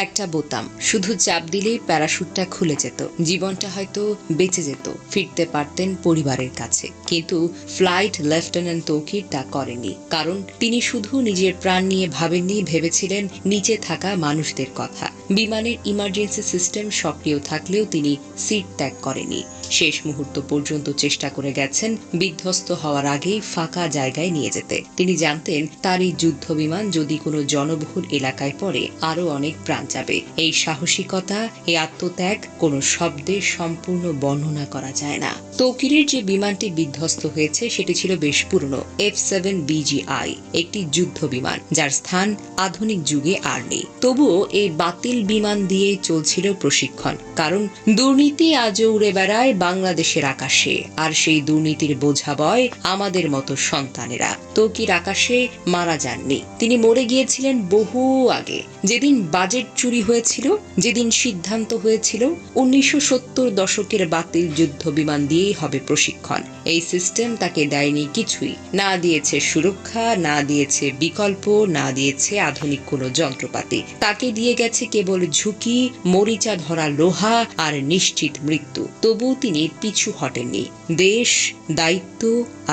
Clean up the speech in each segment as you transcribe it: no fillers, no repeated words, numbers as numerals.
একটা বোতাম শুধু চাপ দিলেই প্যারাশুটটা খুলে যেত, জীবনটা হয়তো বেঁচে যেত, ফিরতে পারতেন পরিবারের কাছে। কিন্তু ফ্লাইট লেফটেন্যান্ট তৌকির তা করেনি, কারণ তিনি শুধু নিজের প্রাণ নিয়ে ভাবেননি, ভেবেছিলেন নিচে থাকা মানুষদের কথা। বিমানের ইমার্জেন্সি সিস্টেম সক্রিয় থাকলেও তিনি সিট ত্যাগ করেনি। শেষ মুহূর্ত পর্যন্ত চেষ্টা করে গেছেন বিধ্বস্ত হওয়ার আগেই ফাঁকা জায়গায় নিয়ে যেতে। তিনি জানতেন তার এই যুদ্ধ বিমান যদি কোনো জনবহুল এলাকায় পড়ে আরো অনেক প্রাণ যাবে। এই সাহসিকতা, এই আত্মত্যাগ কোনো শব্দে সম্পূর্ণ বর্ণনা করা যায় না। তৌকিরের যে বিমানটি বিধ্বস্ত হয়েছে সেটি ছিল বেশ পুরনো F-7BGI, একটি যুদ্ধ বিমান যার স্থান আধুনিক যুগে আর নেই। তবুও এই বাতিল বিমান দিয়ে চলছিল প্রশিক্ষণ, কারণ দুর্নীতি আজও উড়ে বেড়ায় বাংলাদেশের আকাশে, আর সেই দুর্নীতির বোঝা বয় আমাদের মতো সন্তানেরা। তৌকির আকাশে মারা যাননি, তিনি মরে গিয়েছিলেন বহু আগে। যেদিন বাজেট চুরি হয়েছিল, যেদিন সিদ্ধান্ত হয়েছিল 1970 দশকের বাতিল যুদ্ধ বিমান দিয়েই হবে প্রশিক্ষণ, এই সিস্টেম তাকে দেয়নি কিছুই। না দিয়েছে সুরক্ষা, না দিয়েছে বিকল্প, না দিয়েছে আধুনিক কোনো যন্ত্রপাতি। তাকে দিয়ে গেছে কেবল ঝুঁকি, মরিচা ধরা লোহা আর নিশ্চিত মৃত্যু। তবুও তিনি পিছু হটেননি। দেশ, দায়িত্ব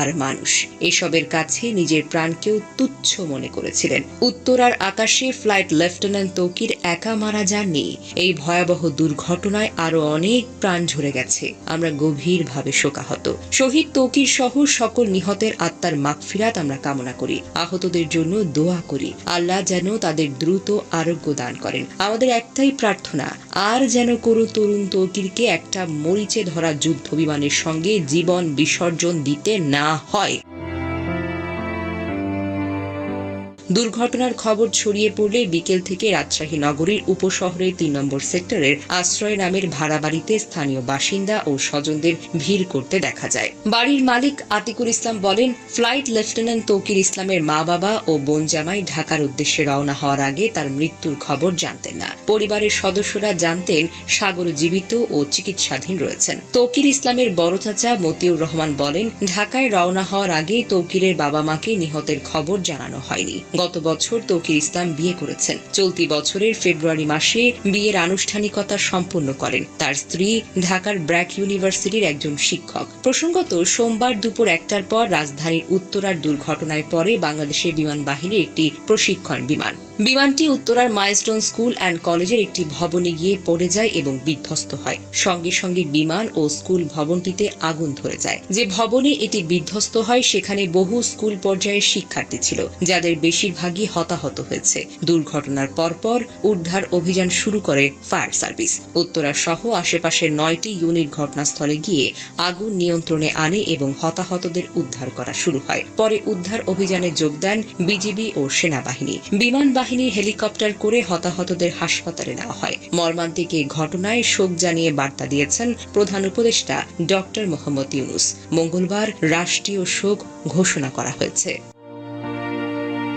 আর মানুষ, এসবের কাছে নিজের প্রাণকেও তুচ্ছ মনে করেছিলেন। উত্তরার আকাশে ফ্লাইট লেফটেন্যান্ট তৌকির একা মারা যাননি। এই ভয়াবহ দুর্ঘটনায় আরো অনেক প্রাণ ঝরে গেছে। আমরা গভীরভাবে শোকাহত। শহীদ তৌকির সহ সকল নিহতের আত্মার মাগফিরাত আমরা কামনা করি। আহতদের জন্য দোয়া করি, আল্লাহ যেন তাদের দ্রুত আরোগ্য দান করেন। আমাদের একটাই প্রার্থনা, আর যেন কোনো তরুণ তৌকিরকে একটা মরিচে ধরা যুদ্ধ বিমানের সঙ্গে জীবন বিসর্জন দিতে না হয়। দুর্ঘটনার খবর ছড়িয়ে পড়লে বিকেল থেকে রাজশাহী নগরীর উপশহরের ৩ নম্বর সেক্টরের আশ্রয় নামের ভাড়া বাড়িতে স্থানীয় বাসিন্দা ও স্বজনদের ভিড় করতে দেখা যায়। বাড়ির মালিক আতিকুল ইসলাম বলেন, ফ্লাইট লেফটেন্যান্ট তৌকির ইসলামের মা বাবা ও বোন জামাই ঢাকার উদ্দেশ্যে রওনা হওয়ার আগে তার মৃত্যুর খবর জানতেন না। পরিবারের সদস্যরা জানতেন সাগর জীবিত ও চিকিৎসাধীন রয়েছেন। তৌকির ইসলামের বড় চাচা মতিউর রহমান বলেন, ঢাকায় রওনা হওয়ার আগেই তৌকিরের বাবা মাকে নিহতের খবর জানানো হয়নি। গত বছর তৌকির ইসলাম বিয়ে করেছেন। চলতি বছরের ফেব্রুয়ারি মাসে বিয়ের আনুষ্ঠানিকতা সম্পন্ন করেন। তার স্ত্রী ঢাকার ব্র্যাক ইউনিভার্সিটির একজন শিক্ষক। প্রসঙ্গত, সোমবার দুপুর 1টার পর রাজধানীর উত্তরার দুর্ঘটনায় পরে বাংলাদেশের বিমান বাহিনীর একটি প্রশিক্ষণ বিমান। বিমানটি উত্তরার মাইলস্টোন স্কুল অ্যান্ড কলেজের একটি ভবনে গিয়ে পড়ে যায় এবং বিধ্বস্ত হয়। সঙ্গে সঙ্গে বিমান ও স্কুল ভবনটিতে আগুন ধরে যায়। যে ভবনে এটি বিধ্বস্ত হয় সেখানে বহু স্কুল পর্যায়ের শিক্ষার্থী ছিল, যাদের বেশিরভাগই হতাহত হয়েছে। দুর্ঘটনার পরপর উদ্ধার অভিযান শুরু করে ফায়ার সার্ভিস। উত্তরা সহ আশেপাশের 9টি ইউনিট ঘটনাস্থলে গিয়ে আগুন নিয়ন্ত্রণে আনে এবং হতাহতদের উদ্ধার করা শুরু হয়। পরে উদ্ধার অভিযানে যোগ দেন বিজিবি ও সেনাবাহিনী। বিমান বাহিনীর হেলিকপ্টার করে হতাহতদের হাসপাতালে নেওয়া হয়। মর্মান্তিক এই ঘটনায় শোক জানিয়ে বার্তা দিয়েছেন প্রধান উপদেষ্টা ডক্টর মোহাম্মদ ইউনূস। মঙ্গলবার রাষ্ট্রীয় শোক ঘোষণা করা হয়েছে।